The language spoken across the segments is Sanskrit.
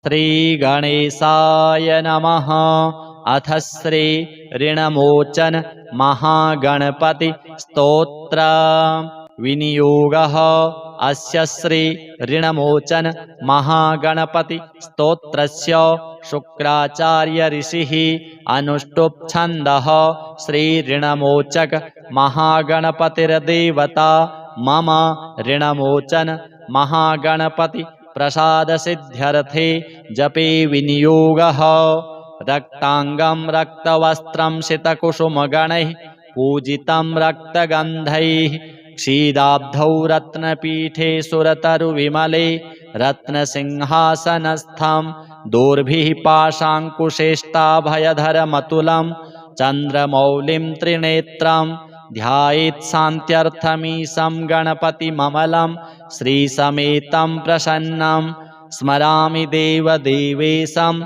श्रीगणेशाय नमः। अथ श्री ऋणमोचन महागणपति स्तोत्र विनियोगः। अस्य श्री ऋणमोचन महागणपति स्तोत्रस्य शुक्राचार्य ऋषिः अनुष्टुप् छन्दः। श्री ऋणमोचक महागणपतिर्देवता मम ऋणमोचन महागणपति प्रसाद सिद्ध्यर्थे जपे विनियोगः। रक्तांगं रक्तवस्त्रं शितकुसुमगणैः पूजितं रक्तगन्धैः क्षीराब्धौ रत्नपीठे सुरतरुविमले रत्नसिंहासनस्थं दोर्भिः पाशाङ्कुशेष्टाभयधरमतुलं चन्द्रमौलिं त्रिनेत्रं ध्यायेत् शान्त्यर्थमीशं गणपतिममलं श्रीसमेतं प्रसन्नं स्मरामि देवदेवेशं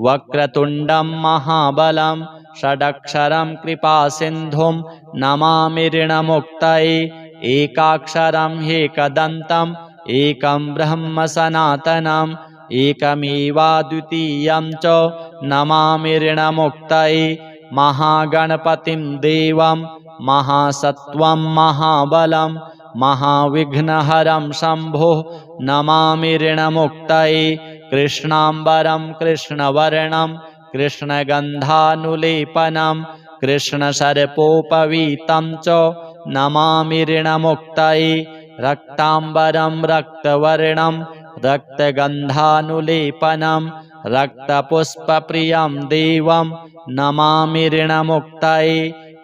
वक्रतुण्डं महाबलं षडक्षरं कृपासिन्धुं नमामि ऋणमुक्तये एकाक्षरं ह्येकदन्तम् एकं ब्रह्म सनातनम् एकमेवाद्वितीयं च नमामि ऋणमुक्तये महागणपतिं देवं महासत्त्वं महाबलं महाविघ्नहरं शम्भुः नमामि ऋणमुक्तये कृष्णाम्बरं कृष्णवर्णं कृष्णगन्धानुलेपनं कृष्णसर्पोपवीतं च नमामि ऋणमुक्तये रक्ताम्बरं रक्तवर्णं रक्तगन्धानुलेपनं रक्तपुष्पप्रियं देवं नमामि ऋणमुक्तये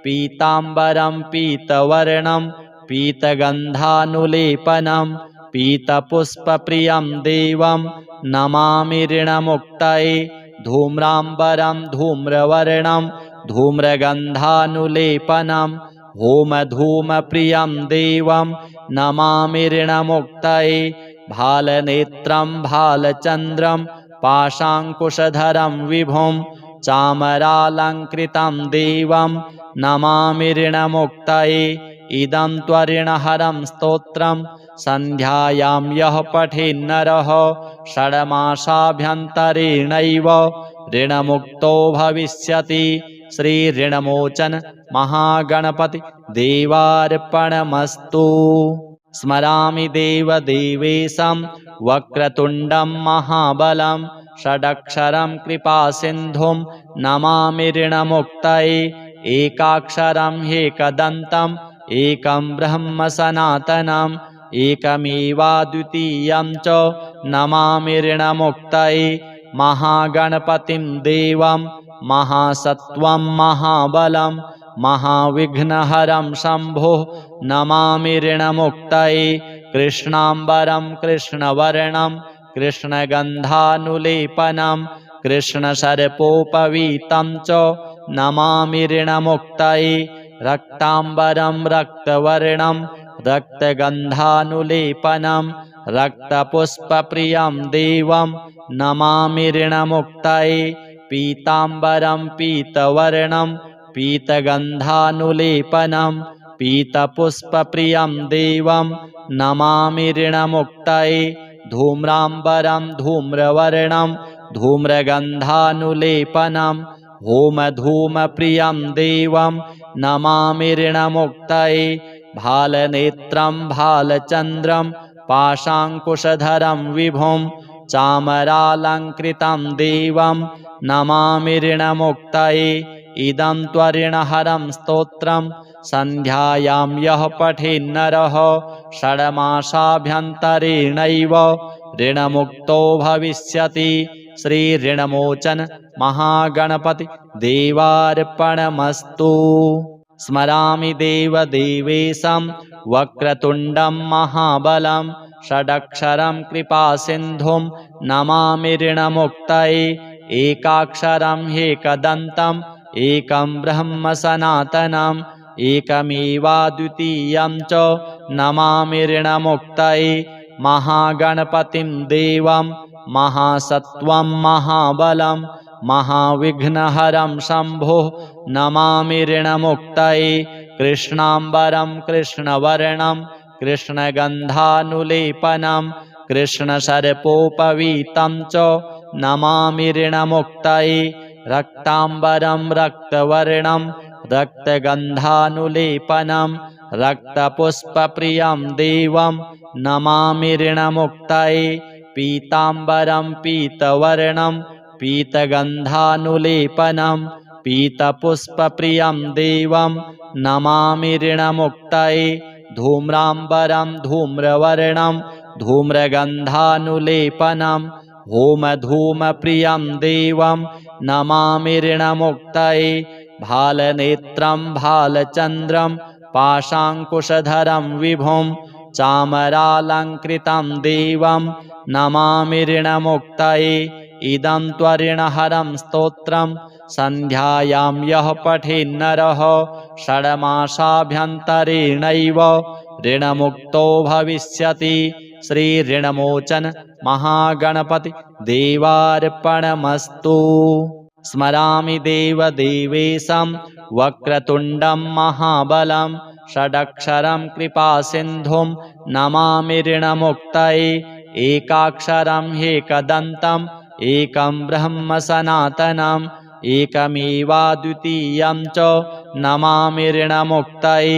पीताम्बरं पीतवर्णं पीतगन्धानुलेपनं पीतपुष्पप्रियं देवं नमामि ऋणमुक्तये धूम्राम्बरं धूम्रवर्णं धूम्रगन्धानुलेपनं होमधूमप्रियं देवं नमामि ऋणमुक्तये भालनेत्रं भालचन्द्रं पाशाङ्कुशधरं विभुं चामरालङ्कृतं देवं नमामि ऋणमुक्तये इदं त्वऋणहरं स्तोत्रं सन्ध्यायां यः पठेन्नरः षड्मासाभ्यन्तरेणैव ऋणमुक्तो भविष्यति। श्रीऋणमोचन महागणपति देवार्पणमस्तु। स्मरामि देवदेवेशं वक्रतुण्डं महाबलं षडक्षरं कृपासिन्धुं नमामि ऋणमुक्तये एकाक्षरं ह्येकदन्तम् एकं ब्रह्म सनातनम् एकमेवाद्वितीयं च नमामि ऋणमुक्तये महागणपतिं देवं महासत्त्वं महाबलं महाविघ्नहरं शम्भुः नमामि ऋणमुक्तये कृष्णाम्बरं कृष्णवर्णं कृष्णगन्धानुलेपनं कृष्णसर्पोपवीतं च नमामि ऋणमुक्तये रक्ताम्बरं रक्तवर्णं रक्तगन्धानुलेपनं रक्तपुष्पप्रियं देवं नमामि ऋणमुक्तये पीताम्बरं पीतवर्णं पीतगन्धानुलेपनं पीतपुष्पप्रियं देवं नमामि ऋणमुक्तये धूम्राम्बरं धूम्रवर्णं धूम्रगन्धानुलेपनं होमधूमप्रियं देवं नमामि ऋणमुक्तये भालनेत्रं भालचन्द्रं पाशाङ्कुशधरं विभुं चामरालङ्कृतं देवं नमामि ऋणमुक्तये इदं त्वऋणहरं स्तोत्रं सन्ध्यायां यः पठेन्नरः षड्मासाभ्यन्तरेणैव ऋणमुक्तो भविष्यति। श्रीऋणमोचन महागणपति देवार्पणमस्तु। स्मरामि देवदेवेशं वक्रतुण्डं महाबलं षडक्षरं कृपासिन्धुं नमामि ऋणमुक्तये एकाक्षरं ह्येकदन्तम् एकं ब्रह्म सनातनम् एकमेवाद्वितीयं च नमामि ऋणमुक्तये महागणपतिं देवं महासत्त्वं महाबलं महाविघ्नहरं शम्भुः नमामि ऋणमुक्तये कृष्णाम्बरं कृष्णवर्णं कृष्णगन्धानुलेपनं कृष्णसर्पोपवीतं च नमामि ऋणमुक्तये रक्ताम्बरं रक्तवर्णं रक्तगन्धानुलेपनं रक्तपुष्पप्रियं देवं नमामि ऋणमुक्तये पीताम्बरं पीतवर्णं पीतगन्धानुलेपनं पीतपुष्पप्रियं देवं नमामि ऋणमुक्तये धूम्राम्बरं धूम्रवर्णं धूम्रगन्धानुलेपनं होमधूमप्रियं देवं नमामि ऋणमुक्तये भालनेत्रं भालचन्द्रं पाशाङ्कुशधरं विभुं चामरालङ्कृतं देवं नमामि ऋणमुक्तये इदं त्वऋणहरं स्तोत्रं सन्ध्यायां यः पठेन्नरः षड्मासाभ्यन्तरेणैव ऋणमुक्तो भविष्यति। श्रीऋणमोचन महागणपति देवार्पणमस्तु। स्मरामि देवदेवेशं वक्रतुण्डं महाबलं षडक्षरं कृपासिन्धुं नमामि ऋणमुक्तये एकाक्षरं ह्येकदन्तम् एकं ब्रह्म सनातनम् एकमेवाद्वितीयं च नमामि ऋणमुक्तये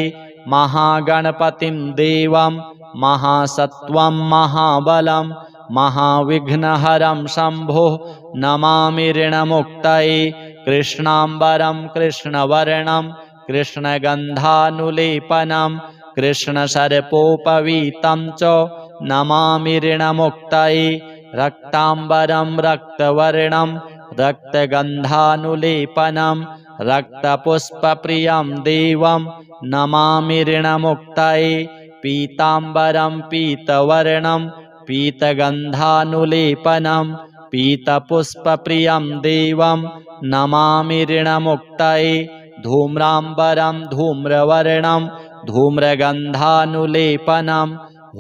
महागणपतिं देवं महासत्त्वं महाबलं महाविघ्नहरं शम्भुः नमामि ऋणमुक्तये कृष्णाम्बरं कृष्णवर्णं कृष्णगन्धानुलेपनं कृष्णसर्पोपवीतं च नमामि ऋणमुक्तये रक्ताम्बरं रक्तवर्णं रक्तगन्धानुलेपनं रक्तपुष्पप्रियं देवं नमामि ऋणमुक्तये पीताम्बरं पीतवर्णं पीतगन्धानुलेपनं पीतपुष्पप्रियं देवं नमामि ऋणमुक्तये धूम्राम्बरं धूम्रवर्णं धूम्रगन्धानुलेपनं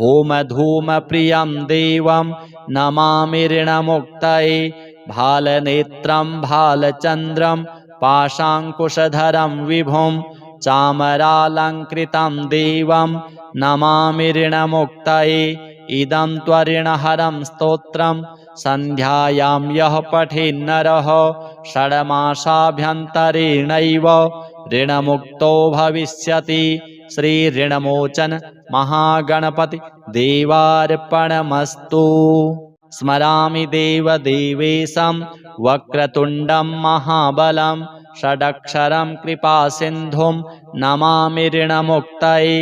होमधूमप्रियं देवं नमामि ऋणमुक्तये भालनेत्रं भालचन्द्रं पाशाङ्कुशधरं विभुं चामरालङ्कृतं देवं नमामि ऋणमुक्तये इदं त्वऋणहरं स्तोत्रं सन्ध्यायां यः पठेन्नरः षड्मासाभ्यन्तरेणैव ऋणमुक्तो भविष्यति। श्रीऋणमोचन महागणपति देवार्पणमस्तु। स्मरामि देवदेवेशं वक्रतुण्डं महाबलं षडक्षरं कृपासिन्धुं नमामि ऋणमुक्तये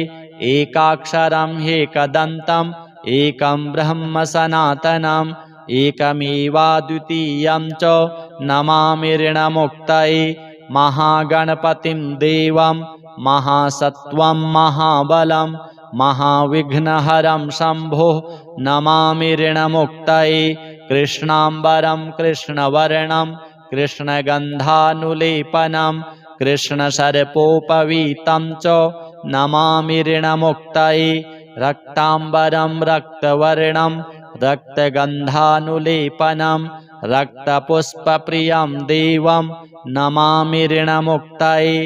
एकाक्षरं ह्येकदन्तम् एकं ब्रह्म सनातनम् एकमेवाद्वितीयं च नमामि ऋणमुक्तये महागणपतिं देवं महासत्त्वं महाबलं महाविघ्नहरं शम्भुः नमामि ऋणमुक्तये कृष्णाम्बरं कृष्णवर्णं कृष्णगन्धानुलेपनं कृष्णसर्पोपवीतं च नमामि ऋणमुक्तये रक्ताम्बरं रक्तवर्णं रक्तगन्धानुलेपनं रक्तपुष्पप्रियं देवं नमामि ऋणमुक्तये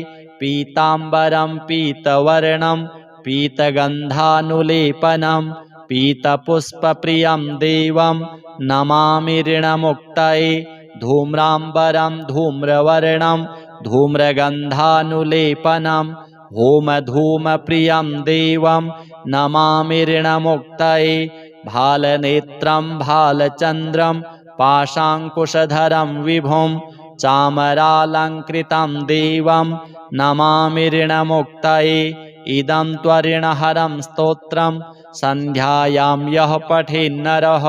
पीताम्बरं पीतवर्णं पीतगन्धानुलेपनं पीतपुष्पप्रियं देवं नमामि ऋणमुक्तये धूम्राम्बरं धूम्रवर्णं धूम्रगन्धानुलेपनं होमधूमप्रियं देवं नमामि ऋणमुक्तये भालनेत्रं भालचन्द्रं पाशाङ्कुशधरं विभुं चामरालङ्कृतं देवं नमामि ऋणमुक्तये इदं त्वऋणहरं स्तोत्रं सन्ध्यायां यः पठेन्नरः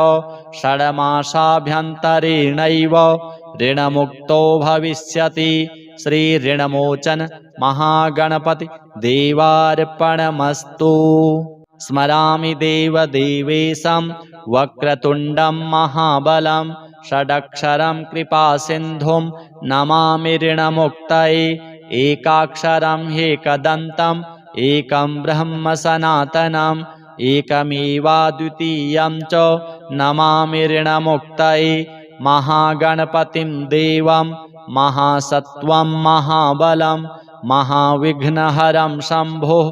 षड्मासाभ्यन्तरेणैव ऋणमुक्तो भविष्यति। श्रीऋणमोचन महागणपति देवार्पणमस्तु। स्मरामि देवदेवेशं वक्रतुण्डं महाबलं षडक्षरं कृपासिन्धुं नमामि ऋणमुक्तये एकाक्षरं ह्येकदन्तम् एकं ब्रह्म सनातनम् एकमेवाद्वितीयं च नमामि ऋणमुक्तये महागणपतिं देवं महासत्त्वं महाबलं महाविघ्नहरं शम्भुः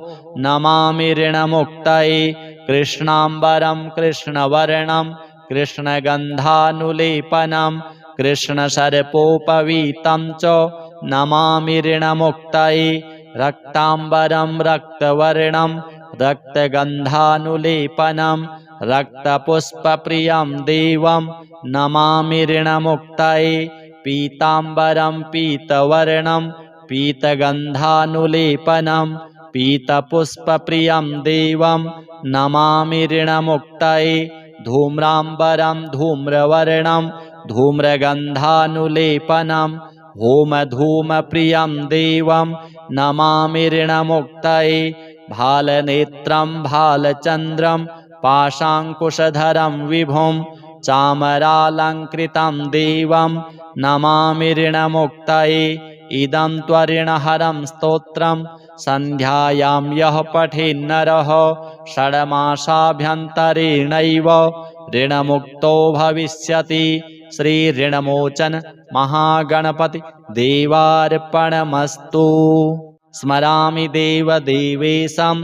नमामि ऋणमुक्तये कृष्णाम्बरं कृष्णवर्णं कृष्णगन्धानुलेपनं कृष्णसर्पोपवीतं च नमामि ऋणमुक्तये रक्ताम्बरं रक्तवर्णं रक्तगन्धानुलेपनं रक्तपुष्पप्रियं देवं नमामि ऋणमुक्तये पीताम्बरं पीतवर्णं पीतगन्धानुलेपनं पीतपुष्पप्रियं देवं नमामि ऋणमुक्तये धूम्राम्बरं धूम्रवर्णं धूम्रगन्धानुलेपनं होमधूमप्रियं देवं नमामि ऋणमुक्तये भालनेत्रं भालचन्द्रं पाशाङ्कुशधरं विभुं चामरालङ्कृतं देवं नमामि ऋणमुक्तये इदं त्वऋणहरं स्तोत्रं सन्ध्यायां यः पठेन्नरः षड्मासाभ्यन्तरेणैव ऋणमुक्तो भविष्यति। श्रीऋणमोचन महागणपति देवार्पणमस्तु। स्मरामि देवदेवेशं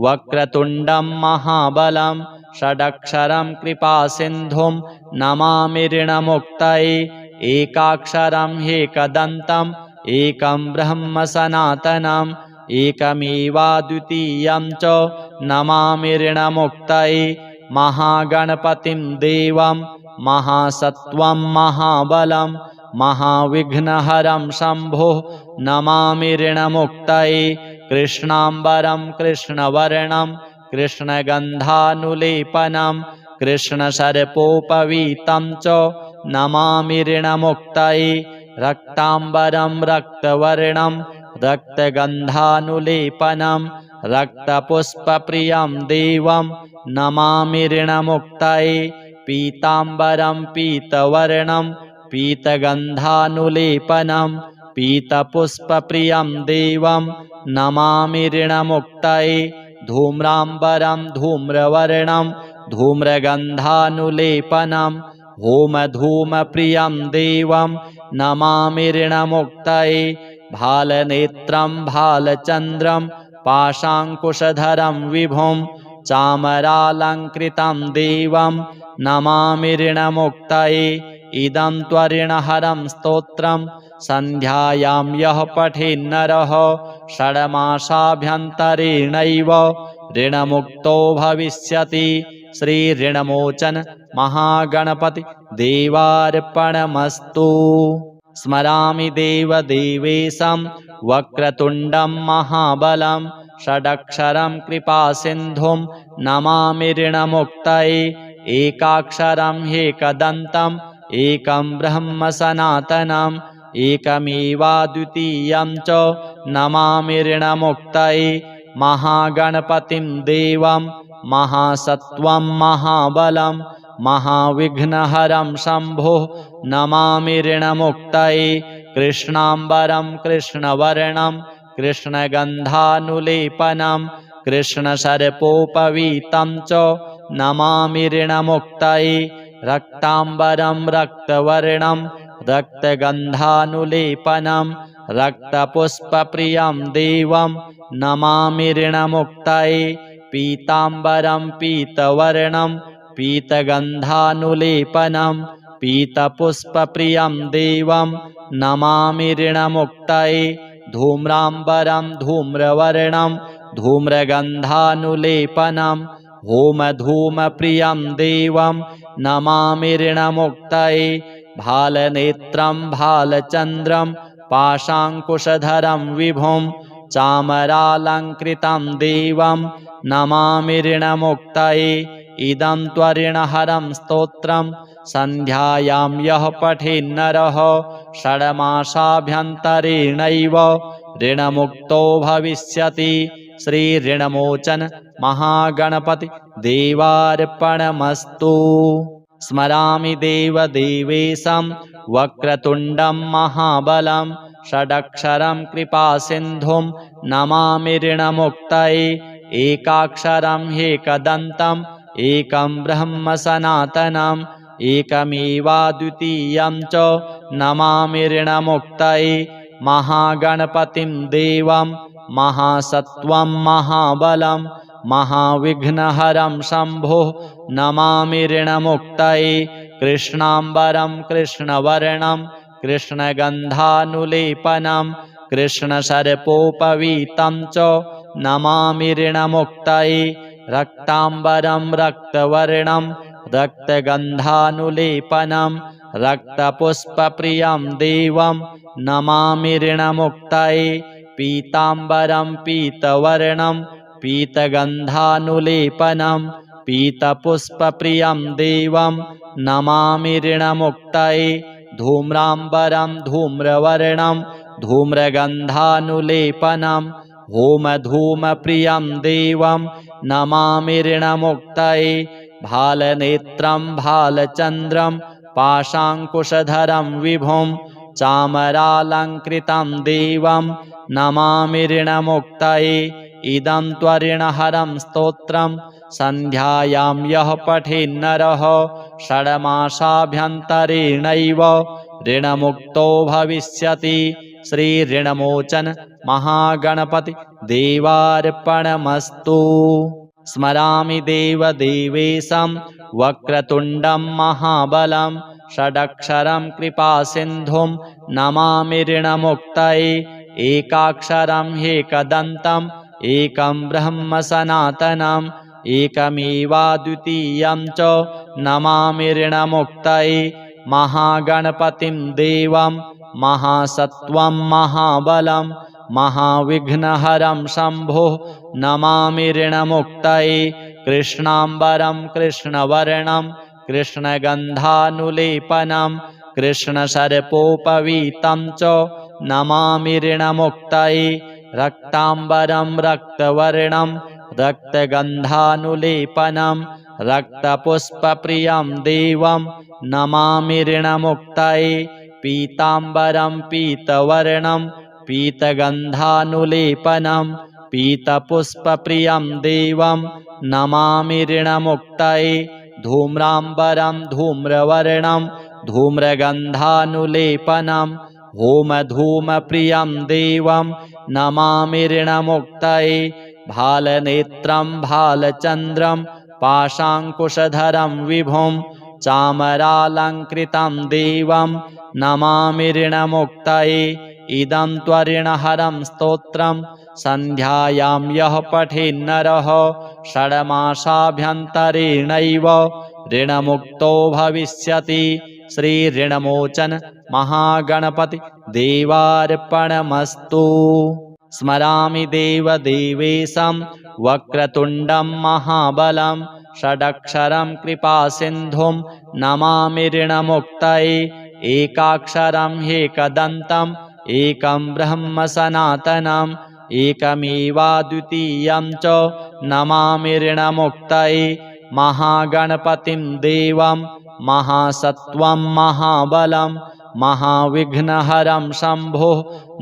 वक्रतुण्डं महाबलं षडक्षरं कृपासिन्धुं नमामि ऋणमुक्तये एकाक्षरं ह्येकदन्तम् एकं ब्रह्म सनातनम् एकमेवाद्वितीयं च नमामि ऋणमुक्तये महागणपतिं देवं महासत्त्वं महाबलं महाविघ्नहरं शम्भुः नमामि ऋणमुक्तये कृष्णाम्बरं कृष्णवर्णं कृष्णगन्धानुलेपनं कृष्णसर्पोपवीतं च नमामि ऋणमुक्तये रक्ताम्बरं रक्तवर्णं रक्तगन्धानुलेपनं रक्तपुष्पप्रियं देवं नमामि ऋणमुक्तये पीताम्बरं पीतवर्णं पीतगन्धानुलेपनं पीतपुष्पप्रियं देवं नमामि ऋणमुक्तये धूम्राम्बरं धूम्रवर्णं धूम्रगन्धानुलेपनं होमधूमप्रियं देवं नमामि ऋणमुक्तये भालनेत्रं भालचन्द्रं पाशाङ्कुशधरं विभुं चामरालङ्कृतं देवं नमामि ऋणमुक्तये इदं त्वऋणहरं स्तोत्रं सन्ध्यायां यः पठेन्नरः षड्मासाभ्यन्तरेणैव ऋणमुक्तो भविष्यति। श्रीऋणमोचन महागणपति देवार्पणमस्तु। स्मरामि देवदेवेशं वक्रतुण्डं महाबलं षडक्षरं कृपासिन्धुं नमामि ऋणमुक्तये एकाक्षरं ह्येकदन्तम् एकं ब्रह्म सनातनम् एकमेवाद्वितीयं च नमामि ऋणमुक्तये महागणपतिं देवं महासत्त्वं महाबलं महाविघ्नहरं शम्भुः नमामि ऋणमुक्तये कृष्णाम्बरं कृष्णवर्णं कृष्णगन्धानुलेपनं कृष्णसर्पोपवीतं च नमामि ऋणमुक्तये रक्ताम्बरं रक्तवर्णं रक्तगन्धानुलेपनं रक्तपुष्पप्रियं देवं नमामि ऋणमुक्तये पीताम्बरं पीतवर्णं पीतगन्धानुलेपनं पीतपुष्पप्रियं देवं नमामि ऋणमुक्तये धूम्राम्बरं धूम्रवर्णं धूम्रगन्धानुलेपनं होमधूमप्रियं देवं नमामि ऋणमुक्तये भालनेत्रं भालचन्द्रं पाशाङ्कुशधरं विभुं चामरालङ्कृतं देवं नमामि ऋणमुक्तये इदं त्वऋणहरं स्तोत्रं सन्ध्यायां यः पठेन्नरः षड्मासाभ्यन्तरेणैव ऋणमुक्तो भविष्यति। श्रीऋणमोचन महागणपति देवार्पणमस्तु। स्मरामि देवदेवेशं वक्रतुण्डं महाबलं षडक्षरं कृपासिन्धुं नमामि ऋणमुक्तये एकाक्षरं ह्येकदन्तम् एकं ब्रह्म सनातनम् एकमेवाद्वितीयं च नमामि ऋणमुक्तये महागणपतिं देवं महासत्त्वं महाबलं महाविघ्नहरं शम्भुः नमामि ऋणमुक्तये कृष्णाम्बरं कृष्णवर्णं कृष्णगन्धानुलेपनं कृष्णसर्पोपवीतं च नमामि ऋणमुक्तये रक्ताम्बरं रक्तवर्णं रक्तगन्धानुलेपनं रक्तपुष्पप्रियं देवं नमामि ऋणमुक्तये पीताम्बरं पीतवर्णं पीतगन्धानुलेपनं पीतपुष्पप्रियं देवं नमामि ऋणमुक्तये धूम्राम्बरं धूम्रवर्णं धूम्रगन्धानुलेपनं होमधूमप्रियं देवं नमामि ऋणमुक्तये भालनेत्रं भालचन्द्रं पाशाङ्कुशधरं विभुं चामरालङ्कृतं देवं नमामि ऋणमुक्तये इदं त्वऋणहरं स्तोत्रं सन्ध्यायां यः पठेन्नरः षड्मासाभ्यन्तरेणैव ऋणमुक्तो भविष्यति। श्रीऋणमोचन महागणपति देवार्पणमस्तु। स्मरामि देवदेवेशं वक्रतुण्डं महाबलं षडक्षरं कृपासिन्धुं नमामि ऋणमुक्तये एकाक्षरं ह्येकदन्तम् एकं ब्रह्म सनातनम् एकमेवाद्वितीयं च नमामि ऋणमुक्तये महागणपतिं देवं महासत्त्वं महाबलं महाविघ्नहरं शम्भुः नमामि ऋणमुक्तये कृष्णाम्बरं कृष्णवर्णं कृष्णगन्धानुलेपनं कृष्णसर्पोपवीतं च नमामि ऋणमुक्तये रक्ताम्बरं रक्तवर्णं रक्तगन्धानुलेपनं रक्तपुष्पप्रियं देवं नमामि ऋणमुक्तये पीताम्बरं पीतवर्णं पीतगन्धानुलेपनं पीतपुष्पप्रियं देवं नमामि ऋणमुक्तये धूम्राम्बरं धूम्रवर्णं धूम्रगन्धानुलेपनं होमधूमप्रियं देवं नमामि ऋणमुक्तये भालनेत्रं भालचन्द्रं पाशाङ्कुशधरं विभुं चामरालङ्कृतं देवं नमामि ऋणमुक्तये इदं त्वऋणहरं स्तोत्रं सन्ध्यायां यः पठेन्नरः षड्मासाभ्यन्तरेणैव ऋणमुक्तो भविष्यति। श्रीऋणमोचन महागणपति देवार्पणमस्तु। स्मरामि देवदेवेशं वक्रतुण्डं महाबलं षडक्षरं कृपासिन्धुं नमामि ऋणमुक्तये एकाक्षरं ह्येकदन्तम् एकं ब्रह्म सनातनम् एकमेवाद्वितीयं च नमामि ऋणमुक्तये महागणपतिं देवं महासत्त्वं महाबलं महाविघ्नहरं शम्भुः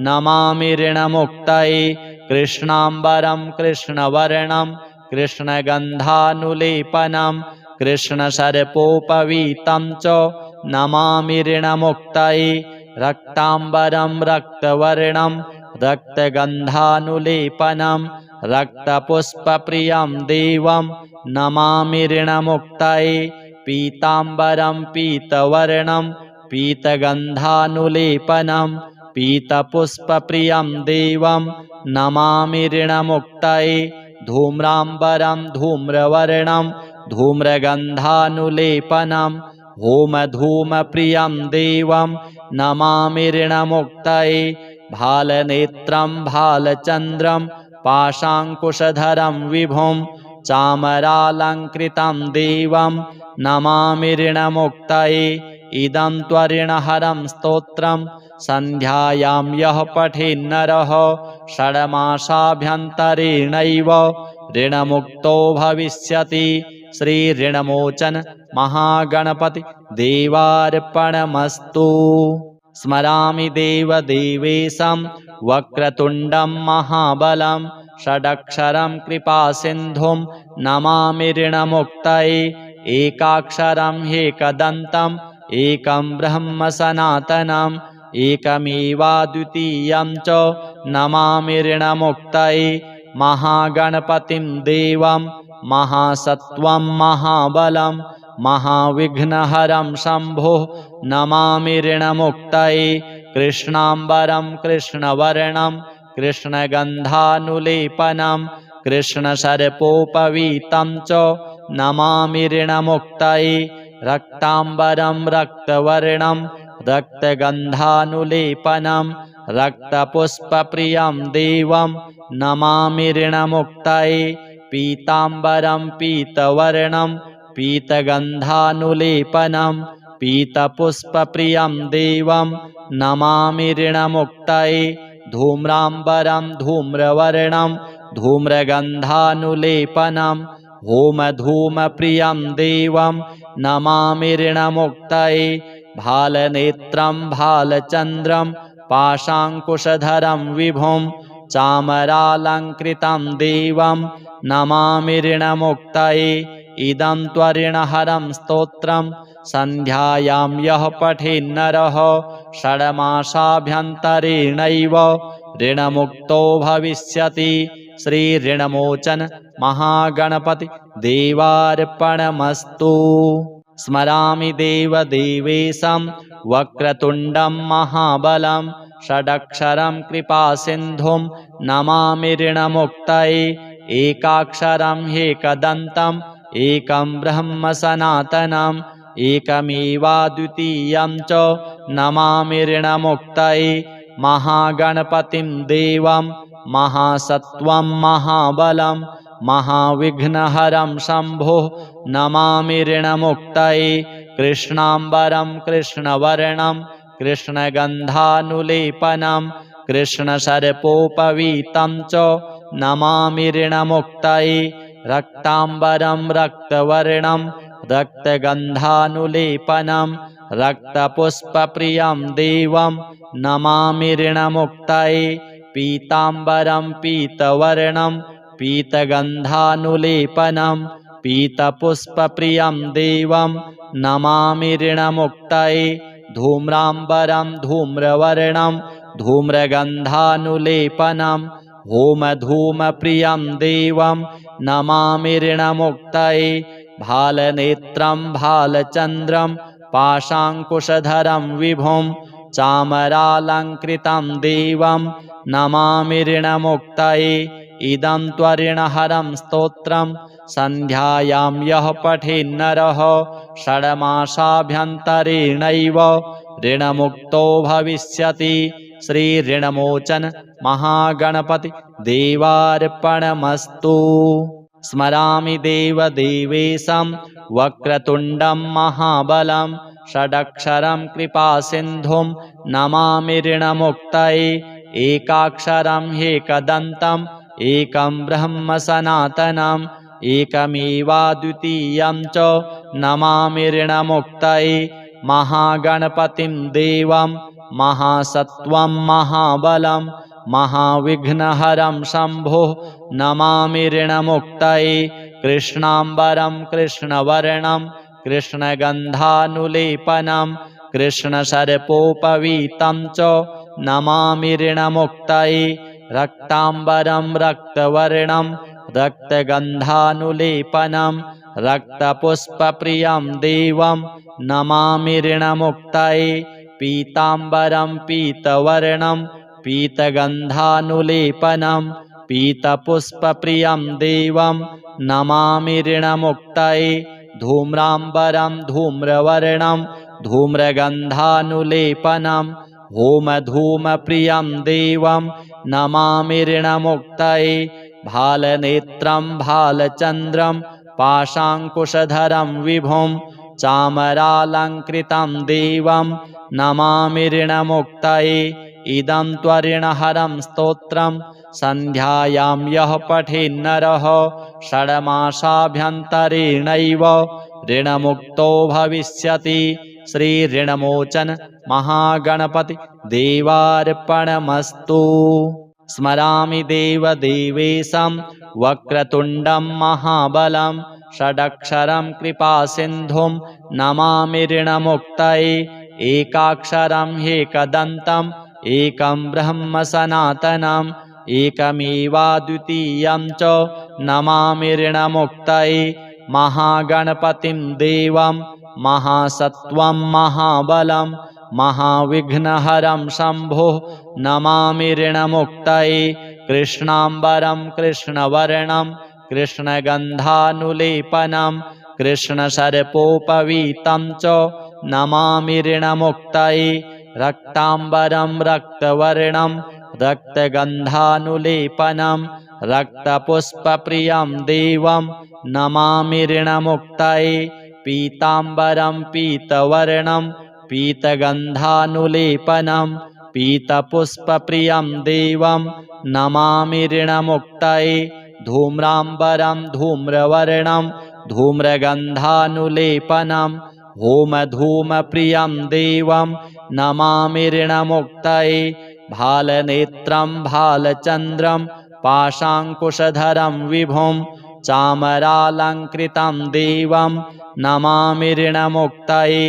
नमामि ऋणमुक्तये कृष्णाम्बरं कृष्णवर्णं कृष्णगन्धानुलेपनं कृष्णसर्पोपवीतं च नमामि ऋणमुक्तये रक्ताम्बरं रक्तवर्णं रक्तगन्धानुलेपनं रक्तपुष्पप्रियं देवं नमामि ऋणमुक्तये पीताम्बरं पीतवर्णं पीतगन्धानुलेपनं पीतपुष्पप्रियं देवं नमामि ऋणमुक्तये धूम्राम्बरं धूम्रवर्णं धूम्रगन्धानुलेपनं होमधूमप्रियं देवं नमामि ऋणमुक्तये भालनेत्रं भालचन्द्रं पाशाङ्कुशधरं विभुं चामरालङ्कृतं देवं नमामि ऋणमुक्तये इदं त्वऋणहरं स्तोत्रं सन्ध्यायां यः पठेन्नरः षड्मासाभ्यन्तरेणैव ऋणमुक्तो भविष्यति। श्रीऋणमोचन महागणपति देवार्पणमस्तु। स्मरामि देवदेवेशं वक्रतुण्डं महाबलं षडक्षरं कृपासिन्धुं नमामि ऋणमुक्तये एकाक्षरं ह्येकदन्तम् एकं ब्रह्म सनातनम् एकमेवाद्वितीयं च नमामि ऋणमुक्तये महागणपतिं देवं महासत्त्वं महाबलं महाविघ्नहरं शम्भो नमामि ऋणमुक्तये कृष्णाम्बरं कृष्णवर्णं कृष्णगन्धानुलेपनं कृष्णसर्पोपवीतं च नमामि ऋणमुक्तये रक्ताम्बरं रक्तवर्णं रक्तगन्धानुलेपनं रक्तपुष्पप्रियं देवं नमामि ऋणमुक्तये पीताम्बरं पीतवर्णं पीतगन्धानुलेपनं पीतपुष्पप्रियं देवं नमामि ऋणमुक्तये धूम्राम्बरं धूम्रवर्णं धूम्रगन्धानुलेपनं होमधूमप्रियं देवं नमामि ऋणमुक्तये भालनेत्रं भालचन्द्रं पाशाङ्कुशधरं विभुं चामरालङ्कृतं देवं नमामि ऋणमुक्तये इदं त्वरिणहरं स्तोत्रं सन्ध्यायां यः पठेन्नरः षड्मासाभ्यन्तरेणैव ऋणमुक्तो भविष्यति। श्रीऋणमोचन महागणपति देवार्पणमस्तु। स्मरामि देवदेवेशं वक्रतुण्डं महाबलं षडक्षरं कृपासिन्धुं नमामि ऋणमुक्तये एकाक्षरं ह्येकदन्तम् एकं ब्रह्म सनातनम् एकमेवाद्वितीयं च नमामि ऋणमुक्तये महागणपतिं देवं महासत्त्वं महाबलं महाविघ्नहरं शम्भो नमामि ऋणमुक्तये कृष्णाम्बरं कृष्णवर्णं कृष्णगन्धानुलेपनं कृष्णसर्पोपवीतं च नमामि ऋणमुक्तये रक्ताम्बरं रक्तवर्णं रक्तगन्धानुलेपनं रक्तपुष्पप्रियं देवं नमामि ऋणमुक्तये पीताम्बरं पीतवर्णं पीतगन्धानुलेपनं पीतपुष्पप्रियं देवं नमामि ऋणमुक्तये धूम्राम्बरं धूम्रवर्णं धूम्रगन्धानुलेपनं होमधूमप्रियं देवं नमामि ऋणमुक्तये भालनेत्रं भालचन्द्रं पाशाङ्कुशधरं विभुं चामरालङ्कृतं देवं नमामि ऋणमुक्तये इदं त्वरिणहरं स्तोत्रं सन्ध्यायां यः पठेन्नरः षड्मासाभ्यन्तरेणैव ऋणमुक्तो भविष्यति। श्रीऋणमोचन महागणपति देवार्पणमस्तु। स्मरामि देवदेवेशं वक्रतुण्डं महाबलं षडक्षरं कृपासिन्धुं नमामि ऋणमुक्तये एकाक्षरं ह्येकदन्तम् एकं ब्रह्म सनातनम् एकमेवाद्वितीयं च नमामि ऋणमुक्तये महागणपतिं देवं महासत्त्वं महाबलं महाविघ्नहरं शम्भो नमामि ऋणमुक्तये कृष्णाम्बरं कृष्णवर्णं कृष्णगन्धानुलेपनं कृष्णसर्पोपवीतं च नमामि ऋणमुक्तये रक्ताम्बरं रक्तवर्णं रक्तगन्धानुलेपनं रक्तपुष्पप्रियं देवं नमामि ऋणमुक्तये पीताम्बरं पीतवर्णं पीतगन्धानुलेपनं पीतपुष्पप्रियं देवं नमामि ऋणमुक्तये धूम्राम्बरं धूम्रवर्णं धूम्रगन्धानुलेपनं होमधूमप्रियं देवं नमामि ऋणमुक्तये भालनेत्रं भालचन्द्रं पाशाङ्कुशधरं विभुं चामरालङ्कृतं देवं नमामि ऋणमुक्तये इदं त्वरिणहरं स्तोत्रं सन्ध्यायां यः पठेन्नरः षड्मासाभ्यन्तरेणैव ऋणमुक्तो भविष्यति। श्रीऋणमोचन महागणपति देवार्पणमस्तु। स्मरामि देवदेवेशं वक्रतुण्डं महाबलं षडक्षरं कृपासिन्धुं नमामि ऋणमुक्तये एकाक्षरं ह्येकदन्तम् एकं ब्रह्म सनातनम् एकमेवाद्वितीयं च नमामि ऋणमुक्तये महागणपतिं देवं महासत्त्वं महाबलं महाविघ्नहरं शम्भो नमामि ऋणमुक्तये कृष्णाम्बरं कृष्णवर्णं कृष्णगन्धानुलेपनं कृष्णसर्पोपवीतं च नमामि ऋणमुक्तये रक्ताम्बरं रक्तवर्णं रक्तगन्धानुलेपनं रक्तपुष्पप्रियं देवं नमामि ऋणमुक्तये पीताम्बरं पीतवर्णं पीतगन्धानुलेपनं पीतपुष्पप्रियं देवं नमामि ऋणमुक्तये धूम्राम्बरं धूम्रवर्णं धूम्रगन्धानुलेपनं होमधूमप्रियं देवं नमामि ऋणमुक्तये भालनेत्रं भालचन्द्रं पाशाङ्कुशधरं विभुं चामरालङ्कृतं देवं नमामि ऋणमुक्तये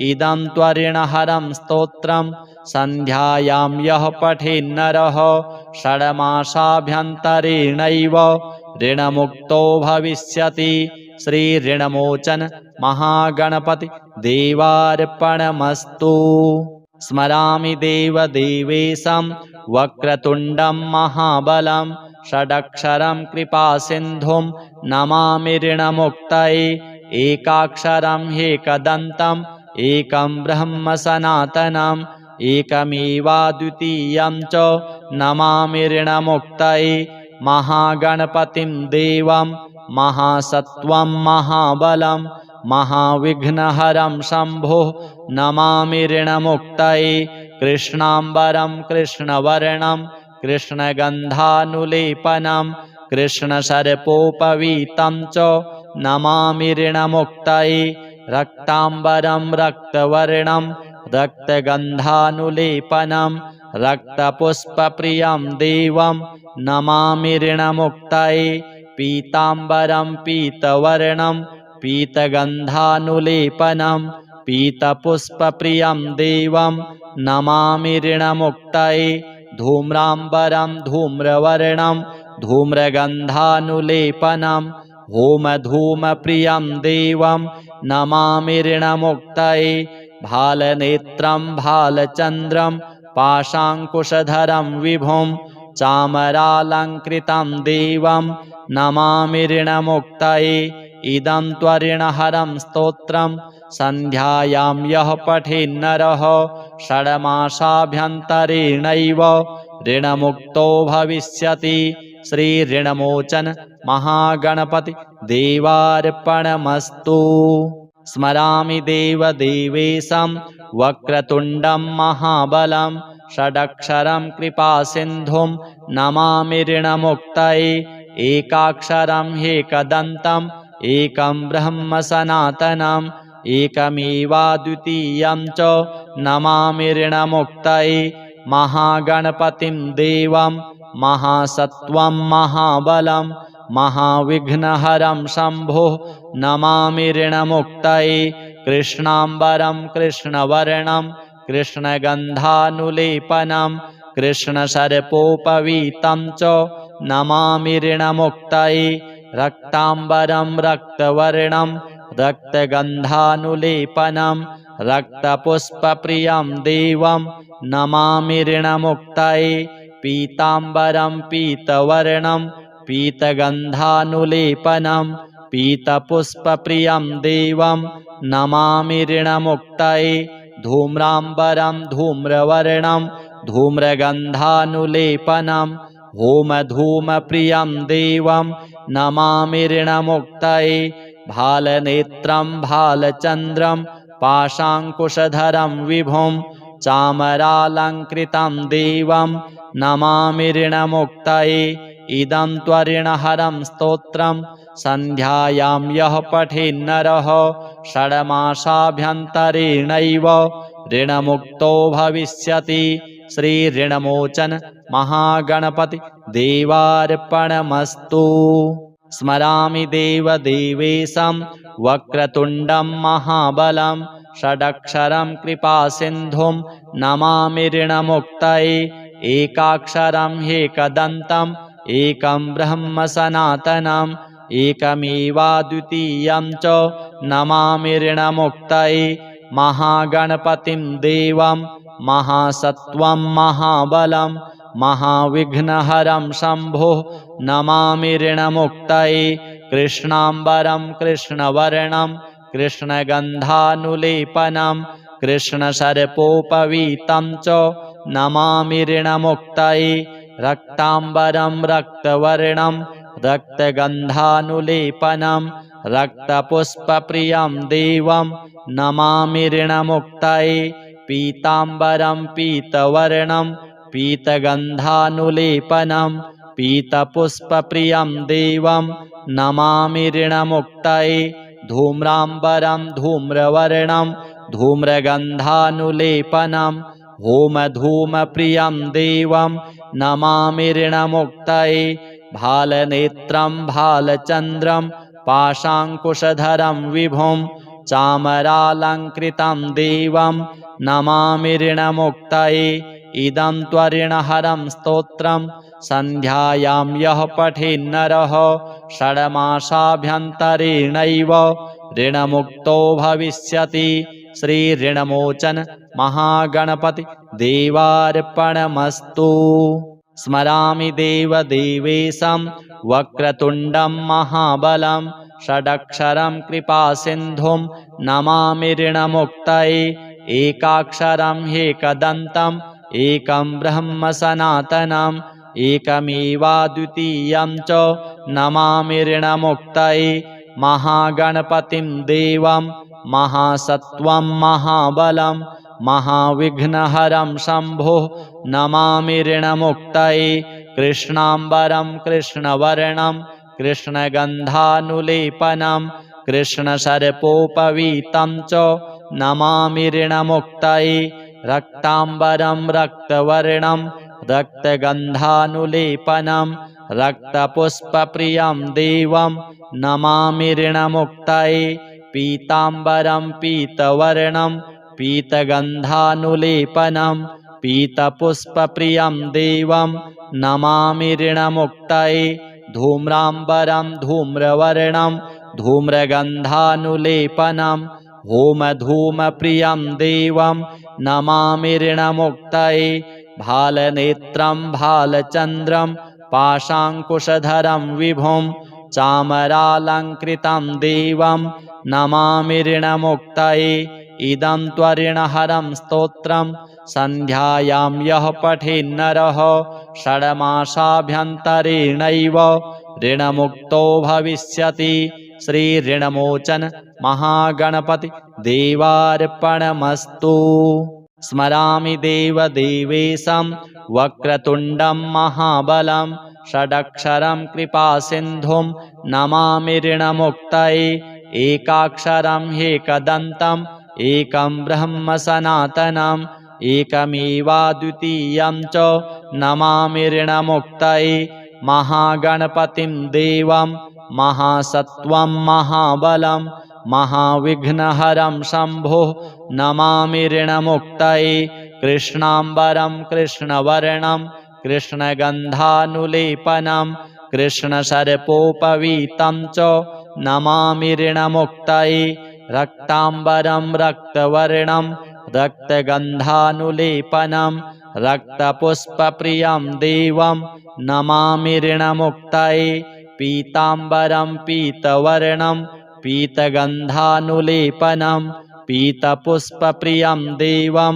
इदं त्वऋणहरं स्तोत्रं सन्ध्यायां यः पठेन्नरः षड्मासाभ्यन्तरेणैव ऋणमुक्तो भविष्यति। श्रीऋणमोचन महागणपति देवार्पणमस्तु। स्मरामि देवदेवेशं वक्रतुण्डं महाबलं षडक्षरं कृपासिन्धुं नमामि ऋणमुक्तये एकाक्षरं ह्येकदन्तम् एकं ब्रह्म सनातनम् एकमेवाद्वितीयं च नमामि ऋणमुक्तये महागणपतिं देवं महासत्त्वं महाबलं महाविघ्नहरं शम्भो नमामि ऋणमुक्तये कृष्णाम्बरं कृष्णवर्णं कृष्णगन्धानुलेपनं कृष्णसर्पोपवीतं च नमामि ऋणमुक्तये रक्ताम्बरं रक्तवर्णं रक्तगन्धानुलेपनं रक्तपुष्पप्रियं देवं नमामि ऋणमुक्तये पीताम्बरं पीतवर्णं पीतगन्धानुलेपनं पीतपुष्पप्रियं देवं नमामि ऋणमुक्तये धूम्राम्बरं धूम्रवर्णं धूम्रगन्धानुलेपनं होमधूमप्रियं देवं नमामि ऋणमुक्तये भालनेत्रं भालचन्द्रं पाशाङ्कुशधरं विभुं चामरालङ्कृतं देवं नमामि ऋणमुक्तये इदं त्वऋणहरं स्तोत्रं सन्ध्यायां यः पठेन्नरः षड्मासाभ्यन्तरेणैव ऋणमुक्तो भविष्यति। श्रीऋणमोचन महागणपति देवार्पणमस्तु। स्मरामि देवदेवेशं वक्रतुण्डं महाबलं षडक्षरं कृपासिन्धुं नमामि ऋणमुक्तये एकाक्षरं ह्येकदन्तम् एकं ब्रह्म सनातनम् एकमेवाद्वितीयं च नमामि ऋणमुक्तये महागणपतिं देवं महासत्त्वं महाबलं महाविघ्नहरं शम्भो नमामि ऋणमुक्तये कृष्णाम्बरं कृष्णवर्णं कृष्णगन्धानुलेपनं कृष्णसर्पोपवीतं च नमामि ऋणमुक्तये रक्ताम्बरं रक्तवर्णं रक्तगन्धानुलेपनं रक्तपुष्पप्रियं देवं नमामि ऋणमुक्तये पीताम्बरं पीतवर्णं पीतगन्धानुलेपनं पीतपुष्पप्रियं देवं नमामि ऋणमुक्तये धूम्राम्बरं धूम्रवर्णं धूम्रगन्धानुलेपनं होमधूमप्रियं देवं नमामि ऋणमुक्तये भालनेत्रं भालचन्द्रं पाशाङ्कुशधरं विभुं चामरालङ्कृतं देवं नमामि ऋणमुक्तये इदं त्वऋणहरं स्तोत्रं सन्ध्यायां यः पठेन्नरः षड्मासाभ्यन्तरेणैव ऋणमुक्तो भविष्यति। श्रीऋणमोचन महागणपति देवार्पणमस्तु। स्मरामि देवदेवेशं वक्रतुण्डं महाबलं षडक्षरं कृपासिन्धुं नमामि ऋणमुक्तये एकाक्षरं ह्येकदन्तम् एकं ब्रह्म सनातनम् एकमेवाद्वितीयं च नमामि ऋणमुक्तये महागणपतिं देवं महासत्त्वं महाबलं महाविघ्नहरं शम्भो नमामि ऋणमुक्तये कृष्णाम्बरं कृष्णवर्णं कृष्णगन्धानुलेपनं कृष्णसर्पोपवीतं च नमामि ऋणमुक्तये रक्ताम्बरं रक्तवर्णं रक्तगन्धानुलेपनं रक्तपुष्पप्रियं देवं नमामि ऋणमुक्तये पीताम्बरं पीतवर्णं पीतगन्धानुलेपनं पीतपुष्पप्रियं देवं नमामि ऋणमुक्तये धूम्राम्बरं धूम्रवर्णं धूम्रगन्धानुलेपनं होमधूमप्रियं देवं नमामि ऋणमुक्तये भालनेत्रं भालचन्द्रं पाशाङ्कुशधरं विभुं चामरालङ्कृतं देवं नमामि ऋणमुक्तये इदं त्वरिणहरं स्तोत्रं सन्ध्यायां यः पठेन्नरः षड्मासाभ्यन्तरेणैव ऋणमुक्तो भविष्यति। श्रीऋणमोचन महागणपति देवार्पणमस्तु। स्मरामि देवदेवेशं वक्रतुण्डं महाबलं षडक्षरं कृपासिन्धुं नमामि ऋणमुक्तये एकाक्षरं ह्येकदन्तम् एकं ब्रह्म सनातनम् एकमेवाद्वितीयं च नमामि ऋणमुक्तये महागणपतिं देवं महासत्त्वं महाबलं महाविघ्नहरं शम्भो नमामि ऋणमुक्तये कृष्णाम्बरं कृष्णवर्णं कृष्णगन्धानुलेपनं कृष्णसर्पोपवीतं च नमामि ऋणमुक्तये रक्ताम्बरं रक्तवर्णं रक्तगन्धानुलेपनं रक्तपुष्पप्रियं देवं नमामि ऋणमुक्तये पीताम्बरं पीतवर्णं पीतगन्धानुलेपनं पीतपुष्पप्रियं देवं नमामि ऋणमुक्तये धूम्राम्बरं धूम्रवर्णं धूम्रगन्धानुलेपनं होमधूमप्रियं देवं नमामि ऋणमुक्तये भालनेत्रं भालचन्द्रं पाशाङ्कुशधरं विभुं चामरालङ्कृतं देवं नमामि ऋणमुक्तये इदं त्वरिणहरं स्तोत्रं सन्ध्यायां यः पठेन्नरः षड्मासाभ्यन्तरेणैव ऋणमुक्तो भविष्यति। श्रीऋणमोचन महागणपति देवार्पणमस्तु। स्मरामि देवदेवेशं वक्रतुण्डं महाबलं षडक्षरं कृपासिन्धुं नमामि ऋणमुक्तये एकाक्षरं ह्येकदन्तम् एकं ब्रह्म सनातनम् एकमेवाद्वितीयं च नमामि ऋणमुक्तये महागणपतिं देवं महासत्त्वं महाबलं महाविघ्नहरं शम्भो नमामि ऋणमुक्तये कृष्णाम्बरं कृष्णवर्णं कृष्णगन्धानुलेपनं कृष्णसर्पोपवीतं च नमामि ऋणमुक्तये रक्ताम्बरं रक्तवर्णं रक्तगन्धानुलेपनं रक्तपुष्पप्रियं देवं नमामि ऋणमुक्तये पीताम्बरं पीतवर्णं पीतगन्धानुलेपनं पीतपुष्पप्रियं देवं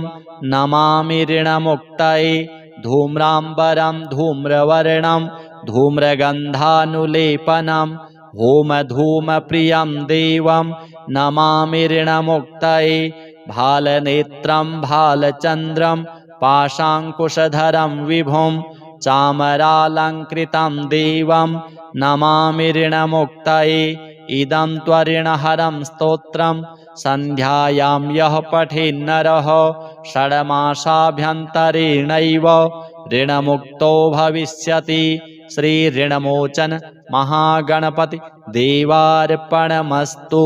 नमामि ऋणमुक्तये धूम्राम्बरं धूम्रवर्णं धूम्रगन्धानुलेपनं होमधूमप्रियं देवं नमामि ऋणमुक्तये भालनेत्रं भालचन्द्रं पाशाङ्कुशधरं विभुं चामरालङ्कृतं देवं नमामि ऋणमुक्तये इदं त्वरिणहरं स्तोत्रं सन्ध्यायां यः पठेन्नरः षड्मासाभ्यन्तरेणैव ऋणमुक्तो भविष्यति। श्रीऋणमोचन महागणपति देवार्पणमस्तु।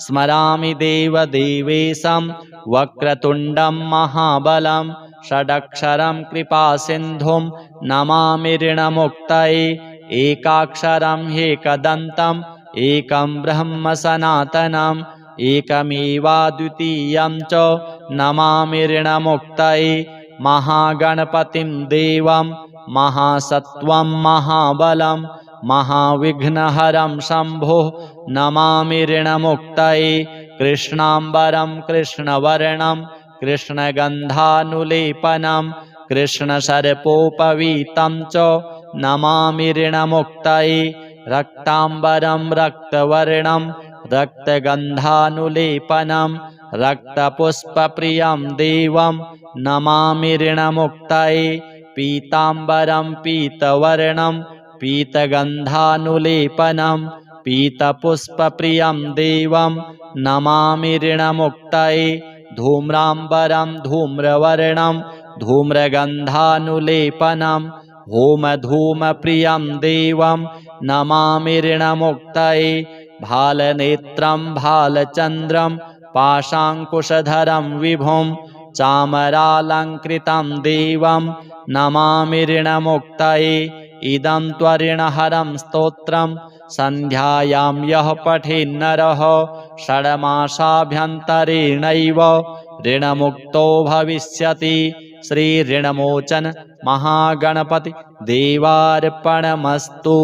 स्मरामि देवदेवेशं वक्रतुण्डं महाबलं षडक्षरं कृपासिन्धुं नमामि ऋणमुक्तये एकाक्षरं ह्येकदन्तम् एकं ब्रह्म सनातनम् एकमेवाद्वितीयं च नमामि ऋणमुक्तये महागणपतिं देवं महासत्त्वं महाबलं महाविघ्नहरं शम्भुः नमामि ऋणमुक्तये कृष्णाम्बरं कृष्णवर्णं कृष्णगन्धानुलेपनं कृष्णसर्पोपवीतं च नमामि ऋणमुक्तये रक्ताम्बरं रक्तवर्णं रक्तगन्धानुलेपनं रक्तपुष्पप्रियं देवं नमामि ऋणमुक्तये पीताम्बरं पीतवर्णं पीतगन्धानुलेपनं पीतपुष्पप्रियं देवं नमामि ऋणमुक्तये धूम्राम्बरं धूम्रवर्णं धूम्रगन्धानुलेपनं होमधूमप्रियं देवं नमामि ऋणमुक्तये भालनेत्रं भालचन्द्रं पाशाङ्कुशधरं विभुं चामरालङ्कृतं देवं नमामि ऋणमुक्तये इदं त्वऋणहरं स्तोत्रं सन्ध्यायां यः पठेन्नरः षड्मासाभ्यन्तरेणैव ऋणमुक्तो भविष्यति। श्रीऋणमोचन महागणपति देवार्पणमस्तु।